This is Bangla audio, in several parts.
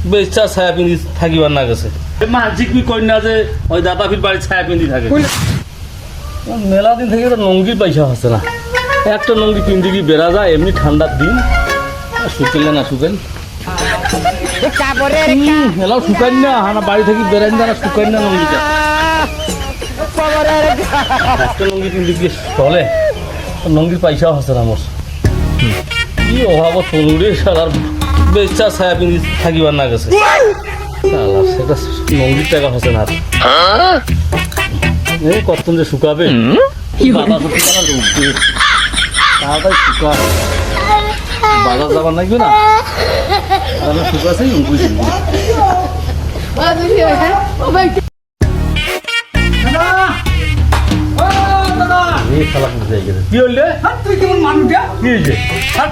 বেচা ছায়া পিন্ধি থাকিবার না গেছে মানছি কি কই না যে ওই দাদাফির বাড়ি ছায়া পিন্ধি থাকে মেলা দিন থেকে নঙ্গির পয়সা হচ্ছে না একটা নঙ্গি পিন্ধি কি বেড়া যায় এমনি ঠান্ডার দিন শুকেলে না শুকেন মেলাও শুকান না হানা বাড়ি থেকে বেড়ান না শুকান না নঙ্গিটা একটা নঙ্গি পিন্ধি কি চলে নঙ্গির পয়সাও হচ্ছে না মোর কি অভাব তনুরে সারার বেচা ছায়া পিন্ধি থাকিবার না গেছে সেটা নঙ্গির টাকা হচ্ছে না কতক্ষণ যে শুকাবে তাড়াতাড়ি শুকা বাজার যাবার লাগবে না শুকাছে কি হইলে তুই কেমন মানুষ কি হয়েছে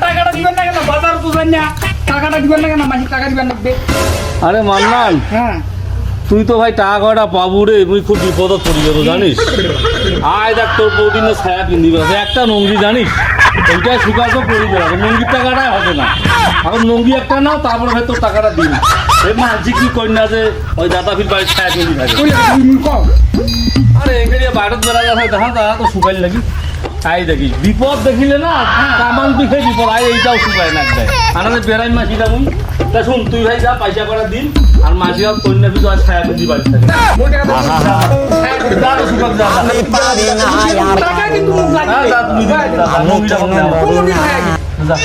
টাকাটা দিবেন না কেন বাজার বুঝবেন না টাকাটা দিবেন না কেন মাসে টাকা দিবেন না আরে মান্নান হ্যাঁ তুই তো ভাই টাকা কয়টা পাবো রে তুই খুব বিপদত পড়ি যাবো জানিস আয় দেখ তোর প্রতিদিন ছায়া পিন্দিবে একটা নঙ্গি জানিস ওইটা শুকাতো পড়ি বেড়াবো নঙ্গির টাকাটাই হবে না এখন নঙ্গি একটা নাও তারপরে ভাই তোর টাকাটা দিন এই মানছি কি করি না যে ওই দাদাফির বাড়ি ছায়া পিন্দি থাকে আরে এখানে বাইরত বেড়া হয় দেখা তারা তো শুকাই লাগি তাই দেখি বিপদ দেখিলে না কামান পিঠে বিপদ আয় এইটাও শুকায় না দেয় আনাদের বেড়াই মাসি দামুন তা শুন তুই ভাই যা পয়সা করা দিন আর মাসি আর কন্যা পিছু আর ছায়া পিন্দি বাড়ি থাকে টাকা কিন্তু যা